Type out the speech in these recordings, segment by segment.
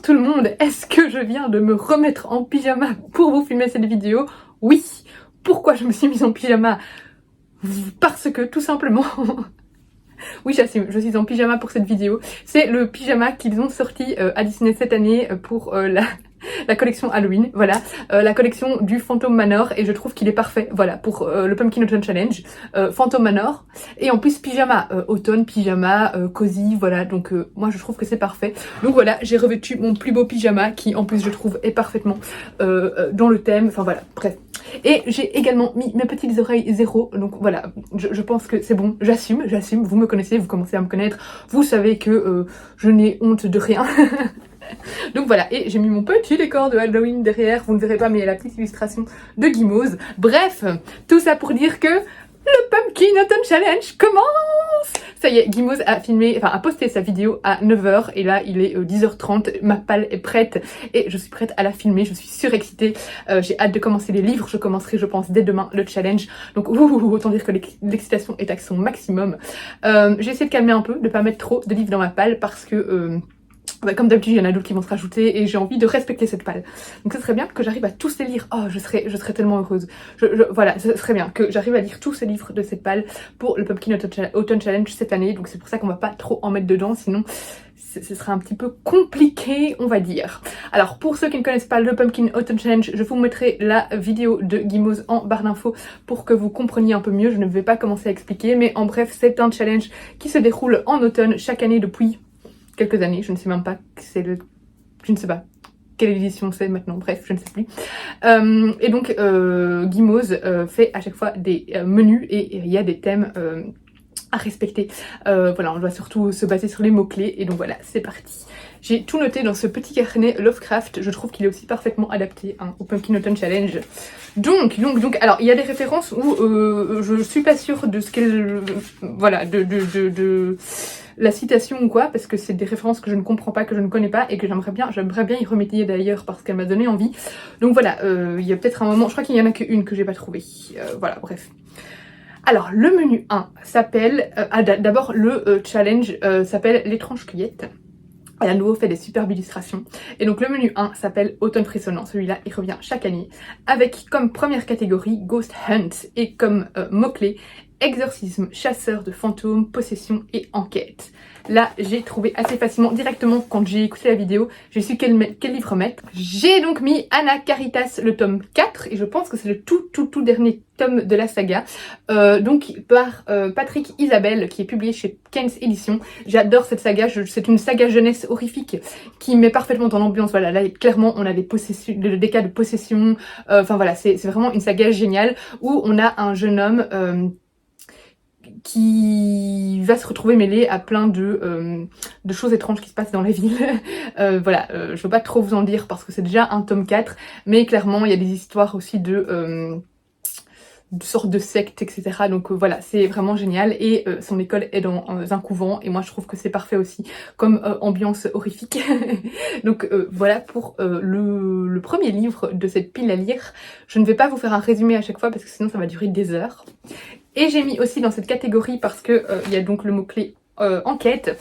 Bonjour tout le monde, est-ce que je viens de me remettre en pyjama pour vous filmer cette vidéo? Oui. Pourquoi je me suis mise en pyjama? Parce que tout simplement... Oui, j'assume, je suis en pyjama pour cette vidéo. C'est le pyjama qu'ils ont sorti à Disney cette année pour la collection Halloween, voilà, la collection du Phantom Manor, et je trouve qu'il est parfait, voilà, pour le Pumpkin Autumn Challenge, Phantom Manor, et en plus pyjama, automne, pyjama, cosy, voilà, donc moi je trouve que c'est parfait. Donc voilà, j'ai revêtu mon plus beau pyjama, qui en plus je trouve est parfaitement dans le thème, enfin voilà, bref. Et j'ai également mis mes petites oreilles zéro, donc voilà, je pense que c'est bon, j'assume, vous me connaissez, vous commencez à me connaître, vous savez que je n'ai honte de rien. Donc voilà, et j'ai mis mon petit décor de Halloween derrière, vous ne verrez pas mais il y a la petite illustration de Gimose. Bref, tout ça pour dire que le Pumpkin Autumn Challenge commence. Ça y est, Gimose a filmé, enfin a posté sa vidéo à 9h et là il est 10h30, ma palle est prête et je suis prête à la filmer, je suis surexcitée, j'ai hâte de commencer les livres, je commencerai je pense dès demain le challenge, donc autant dire que l'excitation est à son maximum. J'ai essayé de calmer un peu, de pas mettre trop de livres dans ma palle parce que... bah, comme d'habitude, il y en a d'autres qui vont se rajouter et j'ai envie de respecter cette palle. Donc ce serait bien que j'arrive à tous les lire. Oh, je serais tellement heureuse. Voilà, ce serait bien que j'arrive à lire tous ces livres de cette palle pour le Pumpkin Autumn Challenge cette année. Donc c'est pour ça qu'on va pas trop en mettre dedans, sinon ce serait un petit peu compliqué, on va dire. Alors pour ceux qui ne connaissent pas le Pumpkin Autumn Challenge, je vous mettrai la vidéo de Gimose en barre d'infos pour que vous compreniez un peu mieux. Je ne vais pas commencer à expliquer, mais en bref, c'est un challenge qui se déroule en automne chaque année depuis quelques années, je ne sais même pas, c'est le... je ne sais pas quelle édition c'est maintenant, bref, je ne sais plus. Et donc Gimose fait à chaque fois des menus et il y a des thèmes à respecter. Voilà, on doit surtout se baser sur les mots-clés et donc voilà, c'est parti. J'ai tout noté dans ce petit carnet Lovecraft, je trouve qu'il est aussi parfaitement adapté hein, au Pumpkin Autumn Challenge. Donc, alors il y a des références où je suis pas sûre de ce qu'elle... voilà, de la citation ou quoi, parce que c'est des références que je ne comprends pas, que je ne connais pas et que j'aimerais bien y remédier d'ailleurs parce qu'elle m'a donné envie. Donc voilà, il y a peut-être un moment, je crois qu'il y en a qu'une que j'ai pas trouvée. Voilà, bref. Alors, le menu 1 s'appelle... d'abord, le challenge s'appelle l'étrange cueillette. Elle a à nouveau fait des superbes illustrations. Et donc le menu 1 s'appelle Automne frissonnant. Celui-là, il revient chaque année. Avec comme première catégorie Ghost Hunt et comme mot-clé exorcisme, chasseur de fantômes, possession et enquête. Là, j'ai trouvé assez facilement, directement quand j'ai écouté la vidéo, j'ai su quel livre mettre. J'ai donc mis Anna Caritas, le tome 4, et je pense que c'est le tout dernier tome de la saga, donc par Patrick Isabelle, qui est publié chez Keynes Éditions. J'adore cette saga, c'est une saga jeunesse horrifique qui met parfaitement dans l'ambiance. Voilà, là clairement on a des cas de possession, enfin voilà, c'est vraiment une saga géniale où on a un jeune homme qui va se retrouver mêlé à plein de choses étranges qui se passent dans la ville. Voilà, je veux pas trop vous en dire parce que c'est déjà un tome 4, mais clairement il y a des histoires aussi de sortes de sectes, etc. Donc voilà, c'est vraiment génial et son école est dans un couvent et moi je trouve que c'est parfait aussi comme ambiance horrifique. Donc voilà pour le premier livre de cette pile à lire. Je ne vais pas vous faire un résumé à chaque fois parce que sinon ça va durer des heures. Et j'ai mis aussi dans cette catégorie parce que il y a donc le mot-clé enquête.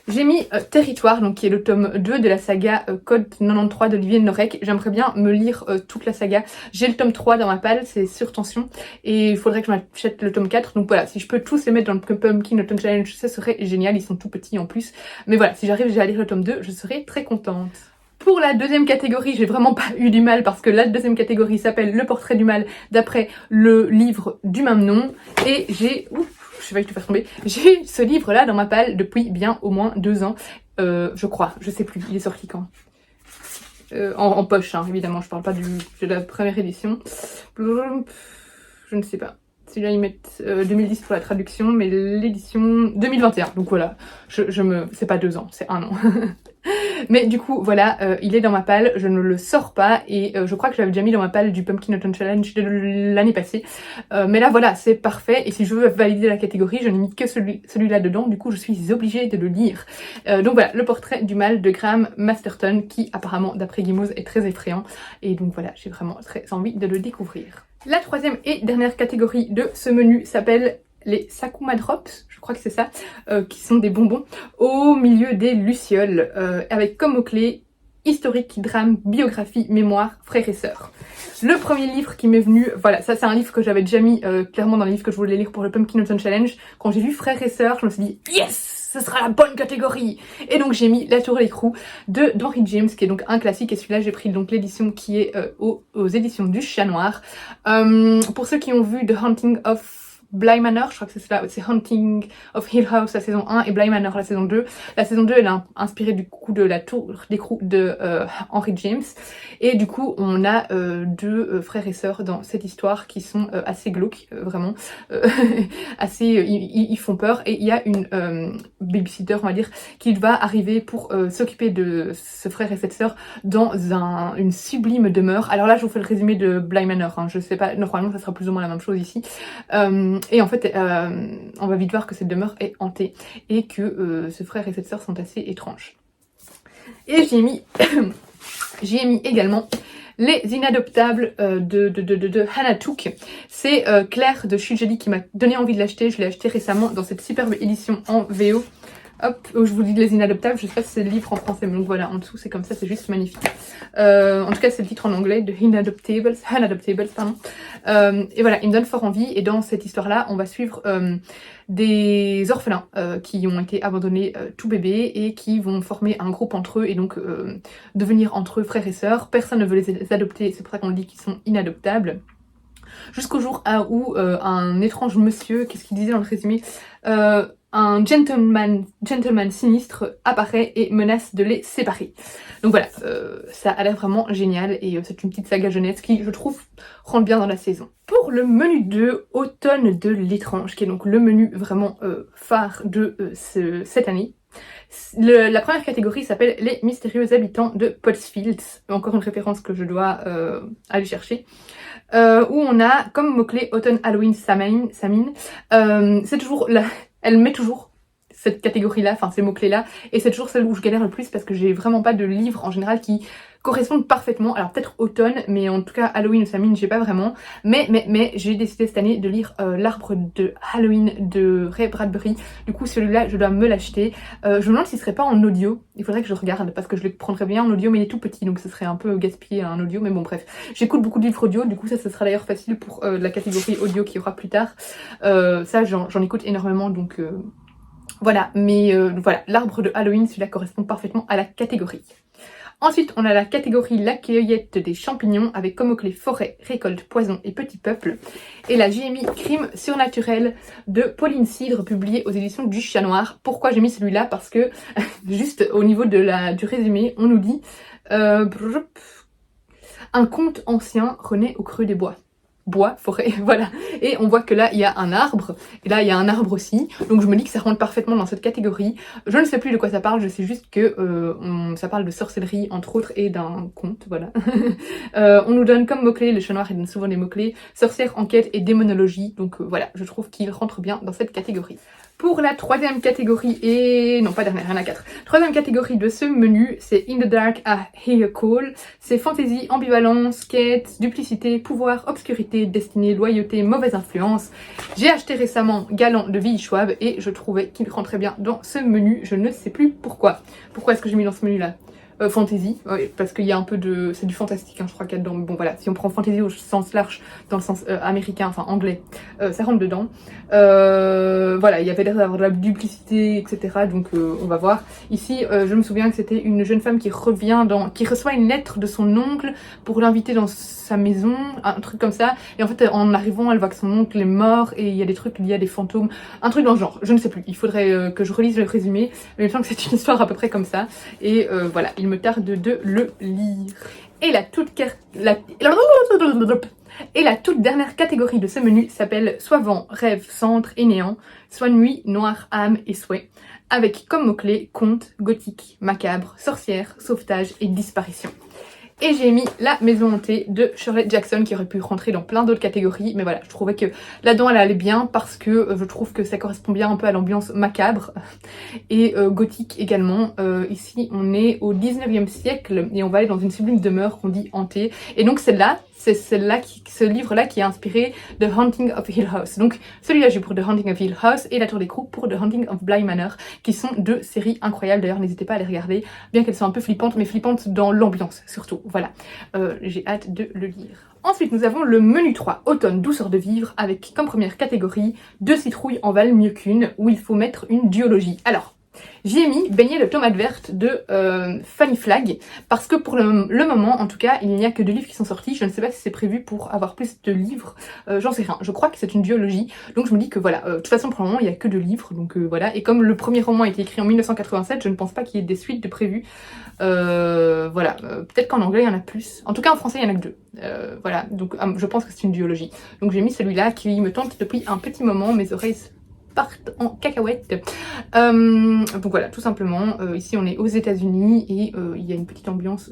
J'ai mis Territoire, donc qui est le tome 2 de la saga Code 93 d'Olivier Norek. J'aimerais bien me lire toute la saga. J'ai le tome 3 dans ma palle, c'est sur tension. Et il faudrait que je m'achète le tome 4. Donc voilà, si je peux tous les mettre dans le Pumpkin Autumn Challenge, ça serait génial. Ils sont tout petits en plus. Mais voilà, si j'arrive déjà à lire le tome 2, je serai très contente. Pour la deuxième catégorie, j'ai vraiment pas eu du mal parce que la deuxième catégorie s'appelle Le Portrait du mal d'après le livre du même nom. Et j'ai... je vais te faire tomber. J'ai ce livre là dans ma palle depuis bien au moins 2 ans. Je crois, je sais plus, il est sorti quand en poche hein, évidemment, je parle pas de la première édition. Je ne sais pas. Si là ils mettent 2010 pour la traduction, mais l'édition 2021. Donc voilà, c'est pas 2 ans, c'est 1 an. Mais du coup voilà, il est dans ma palle, je ne le sors pas et je crois que je l'avais déjà mis dans ma palle du Pumpkin Autumn Challenge de l'année passée. Mais là voilà, c'est parfait et si je veux valider la catégorie, je n'ai mis que celui-là dedans, du coup je suis obligée de le lire. Donc voilà, le portrait du mal de Graham Masterton qui apparemment d'après Gimose est très effrayant et donc voilà, j'ai vraiment très envie de le découvrir. La troisième et dernière catégorie de ce menu s'appelle les Sakuma Drops, je crois que c'est ça, qui sont des bonbons au milieu des lucioles, avec comme mot-clé historique, drame, biographie, mémoire, frères et sœurs. Le premier livre qui m'est venu, voilà, ça c'est un livre que j'avais déjà mis clairement dans les livres que je voulais lire pour le Pumpkin Autumn Challenge. Quand j'ai vu frères et sœurs, je me suis dit yes, ce sera la bonne catégorie. Et donc j'ai mis La Tour et l'écrou d'Henry James, qui est donc un classique, et celui-là j'ai pris donc l'édition qui est aux éditions du Chat Noir. Pour ceux qui ont vu The Haunting of Bly Manor, je crois que c'est cela, c'est Haunting of Hill House la saison 1 et Bly Manor la saison 2. La saison 2 elle est inspirée du coup de La Tour d'écrou de Henry James, et du coup on a deux frères et sœurs dans cette histoire qui sont assez glauques, vraiment assez, ils font peur, et il y a une babysitter on va dire qui va arriver pour s'occuper de ce frère et cette sœur dans une sublime demeure. Alors là je vous fais le résumé de Bly Manor, hein. Je sais pas, normalement ça sera plus ou moins la même chose ici. Et en fait, on va vite voir que cette demeure est hantée et que ce frère et cette sœur sont assez étranges. Et j'y ai mis également Les Inadoptables de Hannah Took. C'est Claire de Shujeli qui m'a donné envie de l'acheter. Je l'ai acheté récemment dans cette superbe édition en VO. Hop, je vous dis Les Inadoptables, je sais pas si c'est le livre en français, mais donc voilà, en dessous c'est comme ça, c'est juste magnifique. En tout cas c'est le titre en anglais, de Unadoptables, pardon. Et voilà, il me donne fort envie, et dans cette histoire-là, on va suivre des orphelins qui ont été abandonnés tout bébés et qui vont former un groupe entre eux et donc devenir entre eux frères et sœurs. Personne ne veut les adopter, c'est pour ça qu'on dit qu'ils sont inadoptables. Jusqu'au jour où un étrange monsieur, qu'est-ce qu'il disait dans le résumé, un gentleman sinistre apparaît et menace de les séparer. Donc voilà, ça a l'air vraiment génial, et c'est une petite saga jeunesse qui, je trouve, rentre bien dans la saison. Pour le menu 2, Automne de l'étrange, qui est donc le menu vraiment phare de cette année. La première catégorie s'appelle Les mystérieux habitants de Pottsfield, encore une référence que je dois aller chercher, où on a comme mot-clé Autumn Halloween Samhain. C'est toujours elle met toujours cette catégorie-là, enfin ces mots-clés-là, et c'est toujours celle où je galère le plus parce que j'ai vraiment pas de livres en général qui correspondent parfaitement. Alors peut-être automne, mais en tout cas Halloween ou Samhain, j'ai pas vraiment. Mais j'ai décidé cette année de lire L'Arbre de Halloween de Ray Bradbury. Du coup celui-là, je dois me l'acheter. Je me demande s'il serait pas en audio. Il faudrait que je regarde parce que je le prendrais bien en audio, mais il est tout petit, donc ce serait un peu gaspillé un audio. Mais bon bref, j'écoute beaucoup de livres audio, du coup ça sera d'ailleurs facile pour la catégorie audio qui aura plus tard. Ça j'en écoute énormément, donc voilà. Mais voilà, L'Arbre de Halloween, celui-là correspond parfaitement à la catégorie. Ensuite, on a la catégorie La cueillette des champignons avec comme mot-clé forêt, récolte, poison et petit peuple. Et là, j'ai mis Crime surnaturel de Pauline Cidre, publié aux éditions du Chat Noir. Pourquoi j'ai mis celui-là? Parce que, juste au niveau du résumé, on nous dit un conte ancien renaît au creux des bois. Bois, forêt, voilà. Et on voit que là, il y a un arbre, et là, il y a un arbre aussi. Donc je me dis que ça rentre parfaitement dans cette catégorie. Je ne sais plus de quoi ça parle, je sais juste que ça parle de sorcellerie, entre autres, et d'un conte, voilà. On nous donne comme mots-clés, le Chat Noir donne souvent des mots-clés, sorcière, enquête et démonologie. Donc voilà, je trouve qu'il rentre bien dans cette catégorie. Pour la troisième catégorie, et non pas dernière, il y en a 4. Troisième catégorie de ce menu, c'est In the Dark I Hear a Call. C'est fantaisie, ambivalence, quête, duplicité, pouvoir, obscurité, destinée, loyauté, mauvaise influence. J'ai acheté récemment Galant de V.E. Schwab et je trouvais qu'il rentrait bien dans ce menu. Je ne sais plus pourquoi. Pourquoi est-ce que j'ai mis dans ce menu-là? Fantasy, ouais, parce qu'il y a un peu de... c'est du fantastique, hein, je crois qu'il y a dedans. Bon voilà, si on prend fantasy au sens large, dans le sens américain, enfin anglais, ça rentre dedans. Voilà, il y avait l'air d'avoir de la duplicité, etc. Donc on va voir. Ici, je me souviens que c'était une jeune femme qui qui reçoit une lettre de son oncle pour l'inviter dans sa maison, un truc comme ça. Et en fait, en arrivant, elle voit que son oncle est mort et il y a des trucs liés à des fantômes. Un truc dans ce genre, je ne sais plus. Il faudrait que je relise le résumé. Mais il me semble que c'est une histoire à peu près comme ça. Et voilà, il me tarde de le lire. Et la toute dernière catégorie de ce menu s'appelle Soit vent, rêve, centre et néant, soit nuit, noir, âme et souhait, avec comme mots-clés conte, gothique, macabre, sorcière, sauvetage et disparition. Et j'ai mis La Maison Hantée de Shirley Jackson qui aurait pu rentrer dans plein d'autres catégories. Mais voilà, je trouvais que là-dedans elle allait bien parce que je trouve que ça correspond bien un peu à l'ambiance macabre et gothique également. Ici on est au 19e siècle et on va aller dans une sublime demeure qu'on dit hantée. Et donc celle-là, c'est ce livre-là qui est inspiré de Haunting of Hill House. Donc celui-là j'ai pour The Haunting of Hill House et La Tour d'écrou pour The Haunting of Bly Manor, qui sont deux séries incroyables. D'ailleurs n'hésitez pas à les regarder, bien qu'elles soient un peu flippantes, mais flippantes dans l'ambiance surtout. Voilà, j'ai hâte de le lire. Ensuite, nous avons le menu 3, automne, douceur de vivre, avec comme première catégorie 2 citrouilles en valent mieux qu'une, où il faut mettre une duologie. Alors, j'y ai mis Baigner de tomates vertes de Fanny Flagg, parce que pour le moment, en tout cas, il n'y a que 2 livres qui sont sortis. Je ne sais pas si c'est prévu pour avoir plus de livres, j'en sais rien. Je crois que c'est une duologie, donc je me dis que voilà, de toute façon pour le moment, il n'y a que 2 livres, donc voilà. Et comme le premier roman a été écrit en 1987, je ne pense pas qu'il y ait des suites de prévues. Voilà, peut-être qu'en anglais il y en a plus. En tout cas en français il y en a que 2. Voilà, donc je pense que c'est une duologie. Donc j'ai mis celui-là qui me tente depuis un petit moment, mes oreilles partent en cacahuète. Donc voilà, tout simplement, ici on est aux États-Unis et il y a une petite ambiance.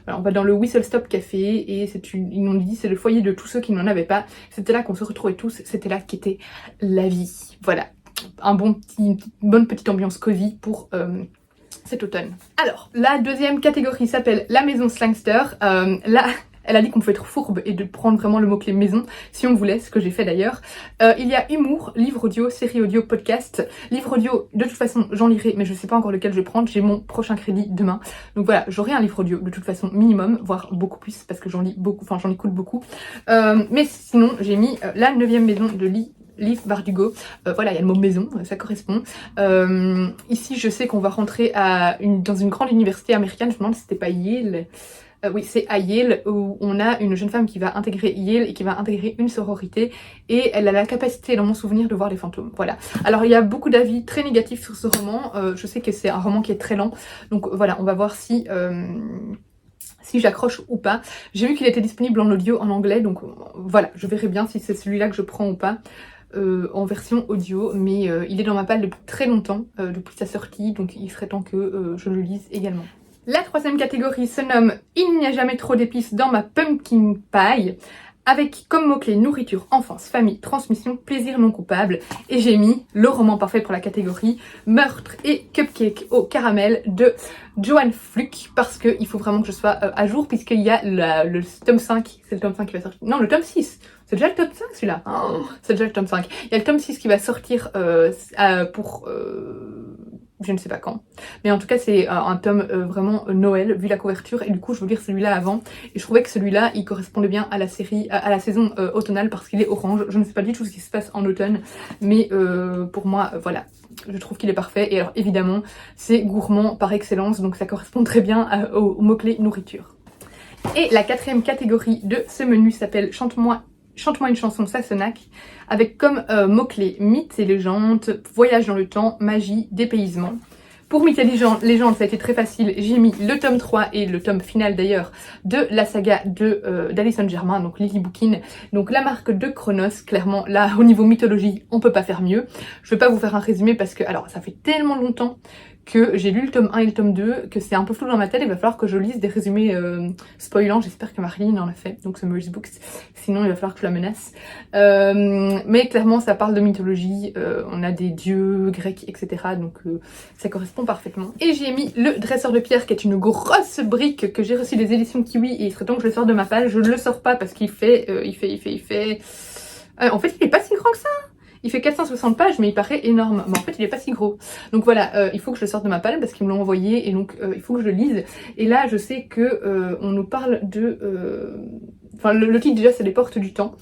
Voilà, on va dans le Whistle Stop Café et ils m'ont dit c'est le foyer de tous ceux qui n'en avaient pas. C'était là qu'on se retrouvait tous, c'était là qu'était la vie. Voilà, une bonne petite ambiance cosy pour cet automne. Alors, la deuxième catégorie s'appelle La Maison Slangster. Là, elle a dit qu'on pouvait être fourbe et de prendre vraiment le mot-clé maison, si on voulait, ce que j'ai fait d'ailleurs. Il y a humour, livre audio, série audio, podcast. Livre audio, de toute façon, j'en lirai, mais je sais pas encore lequel je vais prendre. J'ai mon prochain crédit demain. Donc voilà, j'aurai un livre audio, de toute façon, minimum, voire beaucoup plus, parce que j'en lis beaucoup, enfin j'en écoute beaucoup. Mais sinon, j'ai mis La 9e maison de Leaf Bardugo. Voilà, il y a le mot maison, ça correspond. Ici, je sais qu'on va rentrer dans une grande université américaine. Je me demande si c'était pas Yale. Oui, c'est à Yale où on a une jeune femme qui va intégrer Yale et qui va intégrer une sororité et elle a la capacité, dans mon souvenir, de voir les fantômes. Voilà. Alors il y a beaucoup d'avis très négatifs sur ce roman. Je sais que c'est un roman qui est très lent. Donc voilà, on va voir si j'accroche ou pas. J'ai vu qu'il était disponible en audio en anglais, donc voilà, je verrai bien si c'est celui-là que je prends ou pas. En version audio, mais il est dans ma palle depuis très longtemps, depuis sa sortie, donc il serait temps que je le lise également. La troisième catégorie se nomme Il n'y a jamais trop d'épices dans ma pumpkin pie, avec comme mot-clé nourriture, enfance, famille, transmission, plaisir non coupable. Et j'ai mis le roman parfait pour la catégorie Meurtre et cupcake au caramel de Joanne Fluke, parce qu'il faut vraiment que je sois à jour, puisqu'il y a le tome 5, c'est le tome 5 qui va sortir. Non, le tome 6. C'est déjà le tome 5 celui-là. Oh, c'est déjà le tome 5. Il y a le tome 6 qui va sortir pour je ne sais pas quand. Mais en tout cas c'est un tome vraiment Noël vu la couverture et du coup je veux lire celui-là avant. Et je trouvais que celui-là il correspondait bien à la série, à la saison automnale parce qu'il est orange. Je ne sais pas du tout ce qui se passe en automne. Mais pour moi voilà. Je trouve qu'il est parfait. Et alors évidemment c'est gourmand par excellence. Donc ça correspond très bien au mot-clé nourriture. Et la quatrième catégorie de ce menu s'appelle Chante-moi une chanson Sassenach, avec comme mots-clés mythes et légendes, voyage dans le temps, magie, dépaysement. Pour mythes et légendes, ça a été très facile. J'ai mis le tome 3 et le tome final d'ailleurs de la saga d'Alison Germain, donc Lily Bookin. Donc la marque de Chronos, clairement là au niveau mythologie, on peut pas faire mieux. Je vais pas vous faire un résumé parce que alors ça fait tellement longtemps que j'ai lu le tome 1 et le tome 2, que c'est un peu flou dans ma tête, il va falloir que je lise des résumés spoilants, j'espère que Marilyn en a fait, donc ce Mary's Books, sinon il va falloir que je la menace. Mais clairement ça parle de mythologie, on a des dieux grecs, etc. Donc ça correspond parfaitement. Et j'ai mis le dresseur de pierre qui est une grosse brique que j'ai reçue des éditions Kiwi et il serait temps que je le sorte de ma page. Je ne le sors pas parce qu'il fait... en fait il est pas si grand que ça. Il fait 460 pages, mais il paraît énorme. Mais en fait, il est pas si gros. Donc voilà, il faut que je le sorte de ma palle parce qu'ils me l'ont envoyé et donc il faut que je le lise. Et là, je sais que on nous parle de... Enfin, le titre déjà, c'est Les Portes du Temps.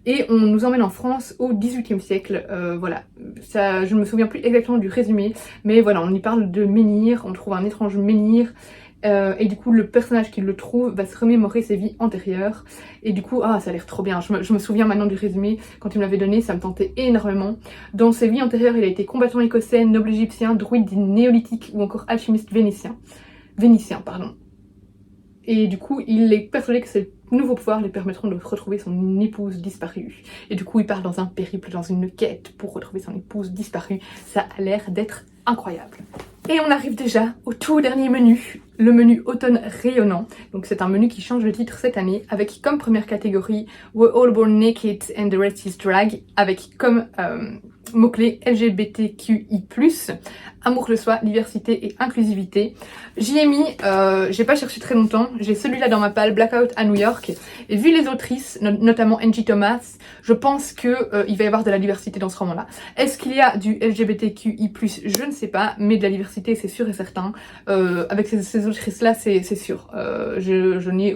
Et on nous emmène en France au XVIIIe siècle. Voilà, ça, je ne me souviens plus exactement du résumé, mais voilà, on y parle de menhir. On trouve un étrange menhir. Et du coup le personnage qui le trouve va se remémorer ses vies antérieures et du coup ça a l'air trop bien. Je me souviens maintenant du résumé, quand il me l'avait donné ça me tentait énormément. Dans ses vies antérieures il a été combattant écossais, noble égyptien, druide néolithique ou encore alchimiste vénitien pardon. Et du coup il est persuadé que ces nouveaux pouvoirs lui permettront de retrouver son épouse disparue. Et du coup il part dans un périple, dans une quête pour retrouver son épouse disparue. Ça a l'air d'être incroyable. Et on arrive déjà au tout dernier menu, le menu automne rayonnant. Donc c'est un menu qui change de titre cette année, avec comme première catégorie We're All Born Naked and the Rest is Drag, avec comme mots-clés LGBTQI+, amour de soi, diversité et inclusivité. J'y ai mis, j'ai pas cherché très longtemps, j'ai celui-là dans ma palle, Blackout à New York, et vu les autrices, notamment Angie Thomas, je pense que il va y avoir de la diversité dans ce roman-là. Est-ce qu'il y a du LGBTQI+, je ne sais pas, mais de la diversité c'est sûr et certain. Avec ces autrices-là, c'est sûr. Je n'ai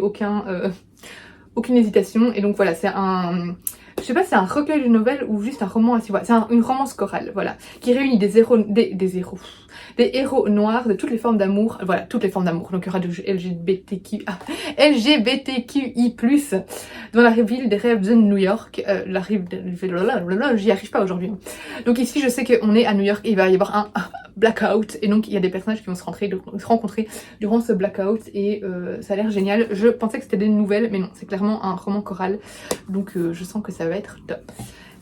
aucune hésitation, et donc voilà, c'est un... Je sais pas si c'est un recueil de nouvelles ou juste un roman assez... C'est une romance chorale, voilà, qui réunit des héros noirs de toutes les formes d'amour, voilà, toutes les formes d'amour. Donc il y aura du LGBTQI+, dans la ville des rêves de New York, j'y arrive pas aujourd'hui. Donc ici je sais qu'on est à New York et il va y avoir un blackout, et donc il y a des personnages qui vont se rencontrer durant ce blackout, et ça a l'air génial. Je pensais que c'était des nouvelles, mais non, c'est clairement un roman choral, donc je sens que ça va être top.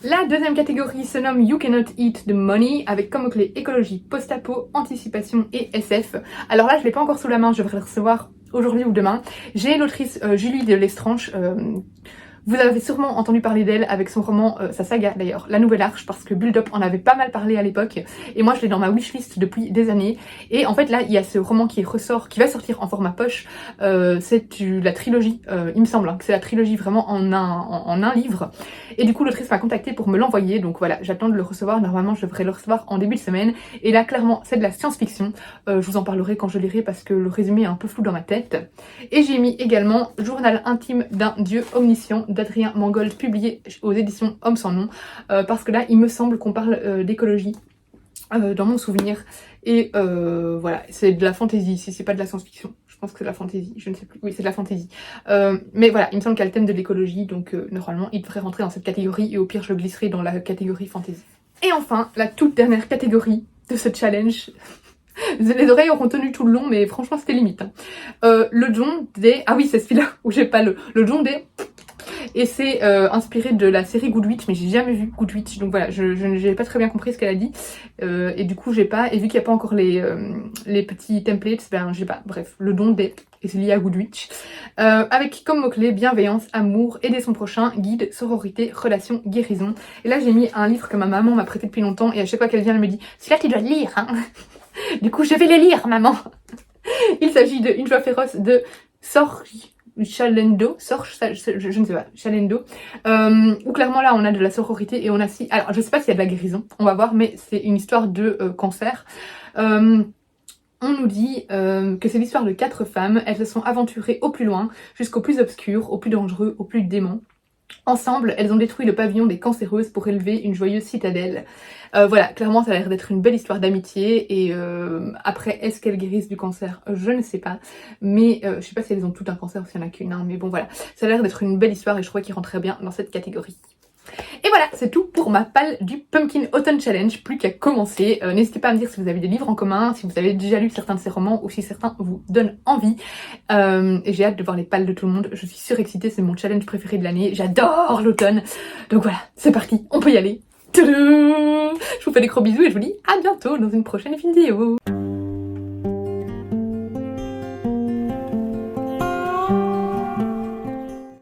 La deuxième catégorie se nomme You Cannot Eat the Money, avec comme mots-clés écologie, post-apo, anticipation et SF. Alors là, je l'ai pas encore sous la main, je devrais le recevoir aujourd'hui ou demain. J'ai l'autrice Julie de Lestrange. Vous avez sûrement entendu parler d'elle avec son roman, sa saga d'ailleurs, La Nouvelle Arche, parce que Build Up en avait pas mal parlé à l'époque, et moi je l'ai dans ma wishlist depuis des années. Et en fait là, il y a ce roman qui va sortir en format poche, c'est la trilogie, il me semble, hein, que c'est la trilogie vraiment en un livre. Et du coup l'autrice m'a contactée pour me l'envoyer, donc voilà, j'attends de le recevoir. Normalement je devrais le recevoir en début de semaine, et là clairement c'est de la science-fiction. Je vous en parlerai quand je lirai parce que le résumé est un peu flou dans ma tête. Et j'ai mis également Journal intime d'un dieu omniscient d'Adrien Mangold, publié aux éditions Homme sans nom, parce que là il me semble qu'on parle d'écologie dans mon souvenir, et voilà, c'est de la fantasy si c'est pas de la science-fiction. Je pense que c'est de la fantasy, je ne sais plus, oui c'est de la fantasy, mais voilà, il me semble qu'il y a le thème de l'écologie, donc normalement il devrait rentrer dans cette catégorie, et au pire je le glisserai dans la catégorie fantasy. Et enfin, la toute dernière catégorie de ce challenge. Les oreilles auront tenu tout le long, mais franchement c'était limite, hein. Le don des... Ah oui, c'est celui-là où j'ai pas le don des... Et c'est inspiré de la série Goodwitch, mais j'ai jamais vu Goodwitch, donc voilà, je n'ai pas très bien compris ce qu'elle a dit, et du coup j'ai pas, et vu qu'il n'y a pas encore les petits templates, ben j'ai pas, bref, le don des, et c'est lié à Goodwitch, avec comme mot-clé bienveillance, amour, aider son prochain, guide, sororité, relation, guérison. Et là j'ai mis un livre que ma maman m'a prêté depuis longtemps, et à chaque fois qu'elle vient elle me dit « celui-là tu dois le lire, hein !» Du coup je vais les lire, maman. Il s'agit de Une joie féroce de Chalendo, je ne sais pas, Chalendo, où clairement là on a de la sororité, et on a alors je sais pas s'il y a de la guérison, on va voir, mais c'est une histoire de cancer. On nous dit que c'est l'histoire de 4 femmes, elles se sont aventurées au plus loin, jusqu'au plus obscur, au plus dangereux, au plus démon. Ensemble, elles ont détruit le pavillon des cancéreuses pour élever une joyeuse citadelle. Voilà, clairement ça a l'air d'être une belle histoire d'amitié, et après, est-ce qu'elles guérissent du cancer? Je ne sais pas, mais je sais pas si elles ont tout un cancer ou s'il y en a qu'une, hein, mais bon voilà, ça a l'air d'être une belle histoire, et je crois qu'il rentrerait bien dans cette catégorie. Et voilà, c'est tout pour ma palle du Pumpkin Autumn Challenge, plus qu'à commencer. N'hésitez pas à me dire si vous avez des livres en commun, si vous avez déjà lu certains de ces romans, ou si certains vous donnent envie. Et j'ai hâte de voir les palles de tout le monde, je suis surexcitée, c'est mon challenge préféré de l'année, j'adore l'automne. Donc voilà, c'est parti, on peut y aller. Tadam! Je vous fais des gros bisous et je vous dis à bientôt dans une prochaine vidéo.